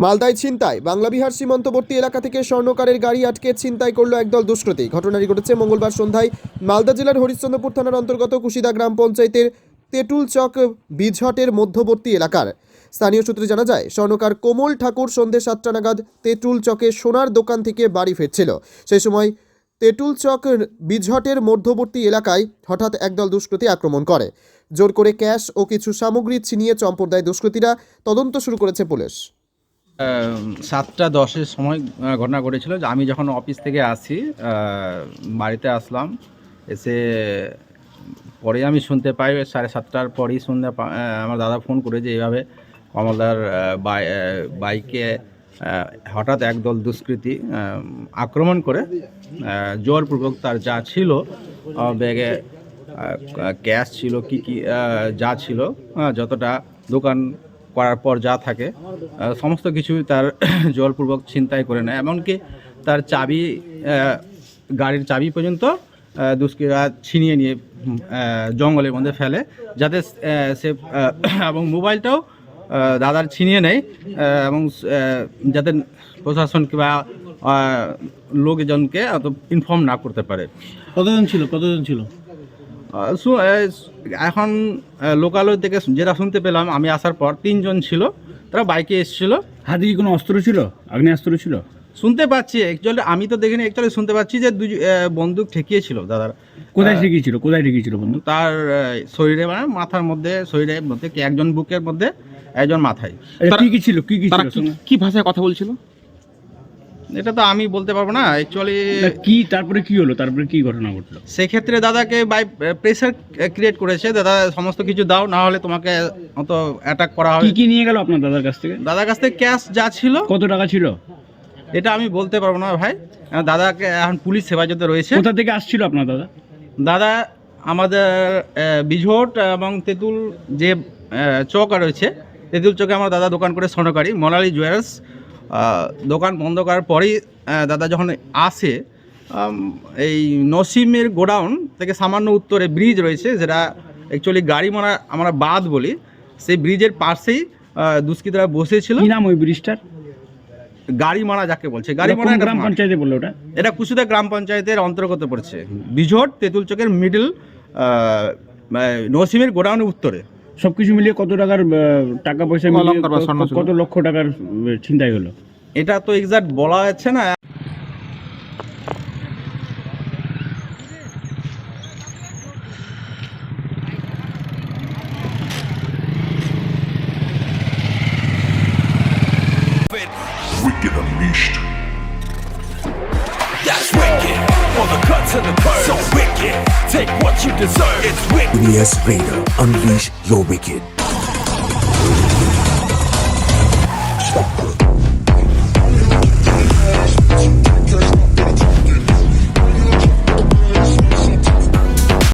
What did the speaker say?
মালদায় ছিনতাই। বাংলাবিহার সীমান্তবর্তী এলাকা থেকে স্বর্ণকারের গাড়ি আটকে ছিনতাই করল একদল দুষ্কৃতী। ঘটনাটি ঘটেছে মঙ্গলবার সন্ধ্যায় মালদা জেলার হরিশ্চন্দ্রপুর থানার অন্তর্গত কুশিদা গ্রাম পঞ্চায়েতের তেঁতুল চক বীজহটের মধ্যবর্তী এলাকার। স্থানীয় সূত্রে জানা যায়, স্বর্ণকার কোমল ঠাকুর সন্ধ্যে 7টা নাগাদ তেঁতুল চকে সোনার দোকান থেকে বাড়ি ফিরছিল। সেই সময় তেঁতুল চক বীজহটের মধ্যবর্তী এলাকায় হঠাৎ একদল দুষ্কৃতী আক্রমণ করে। জোর করে ক্যাশ ও কিছু সামগ্রী ছিনিয়ে চম্পট দেয় দুষ্কৃতীরা। তদন্ত শুরু করেছে পুলিশ। 7টা 10-এর সময় ঘটনা ঘটেছিল। যে আমি যখন অফিস থেকে আসি, বাড়িতে আসলাম, এসে পরে আমি শুনতে পাই 7:30টার পরেই আমার দাদা ফোন করে যে এইভাবে কমলদার বাইকে হঠাৎ একদল দুষ্কৃতী আক্রমণ করে জোরপূর্বক তার যা ছিল ব্যাগে ক্যাশ ছিল, কি যা ছিল, যতটা দোকান করার পর যা থাকে সমস্ত কিছু তার জোরপূর্বক ছিনতাই করে নেয়। এমনকি তার চাবি, গাড়ির চাবি পর্যন্ত দুষ্কৃতীরা ছিনিয়ে নিয়ে জঙ্গলের মধ্যে ফেলে, যাতে সে এবং মোবাইলটাও দাদার ছিনিয়ে নেয়, এবং যাতে প্রশাসন কিংবা লোকজনকে অত ইনফর্ম না করতে পারে। কতজন ছিল? এখন লোকালয় থেকে যেটা শুনতে পেলাম আমি আসার পর 3 জন ছিল, তারা বাইকে এসেছিল। হাতে কি কোনো অস্ত্র ছিল? আগ্নেয়াস্ত্র ছিল? শুনতে পাচ্ছি, অ্যাকচুয়ালি আমি তো দেখিনি, অ্যাকচুয়ালি শুনতে পাচ্ছি যে বন্দুক ঠেকিয়েছিল দাদার। কোথায় ঠেকিয়েছিল বন্ধু? তার শরীরে, মানে মাথার মধ্যে, শরীরের মধ্যে, একজন বুকের মধ্যে, একজন মাথায়। কি ছিল? কি ভাষায় কথা বলছিল এটা তো আমি বলতে পারবো না অ্যাকচুয়ালি। তারপরে কি হলো? তারপরে কি ঘটনা ঘটলো? সেক্ষেত্রে দাদাকে বাই প্রেসার ক্রিয়েট করেছে, দাদা সমস্ত কিছু দাও, না হলে তোমাকে অত অ্যাটাক করা হবে। কি নিয়ে গেল আপনার দাদার কাছ থেকে? দাদার কাছ থেকে ক্যাশ যা ছিল। কত টাকা ছিল? এটা আমি বলতে পারবো না ভাই, দাদাকে এখন পুলিশ হেফাজতে রয়েছে। কোথা থেকে আসছিল আপনার দাদা? দাদা আমাদের বীজহট এবং তেঁতুল যে চক রয়েছে, তেঁতুল চকে আমার দাদা দোকান করে স্বর্ণকারী মোনালি জুয়েলার্স। দোকান বন্ধ করার পরেই দাদা যখন আসে, এই নসিমের গোডাউন থেকে সামান্য উত্তরে ব্রিজ রয়েছে, যেটা অ্যাকচুয়ালি গাড়ি মারা আমরা বাদ বলি, সেই ব্রিজের পাশেই দুষ্কৃতীরা বসেছিল। কি নাম ওই ব্রিজটার? গাড়ি মারা যাকে বলছে, গাড়ি মারা গ্রাম পঞ্চায়েতে বললো ওটা? এটা কুশিদা গ্রাম পঞ্চায়েতের অন্তর্গত পড়ছে। বীজহট তেঁতুল চকের মিডল, নসিমের গোডাউনের উত্তরে। সবকিছু মিলিয়ে কত টাকার টাকা পয়সা মিলিয়ে কত লক্ষ টাকার ছিনতাই হলো? এটা তো এক্সাক্ট বলা যাচ্ছে না। Wicked Unleashed. That's wicked. For the cut to the curve. So wicked. Take what you deserve. It's wicked. Yes, Vader, unleash your wicked.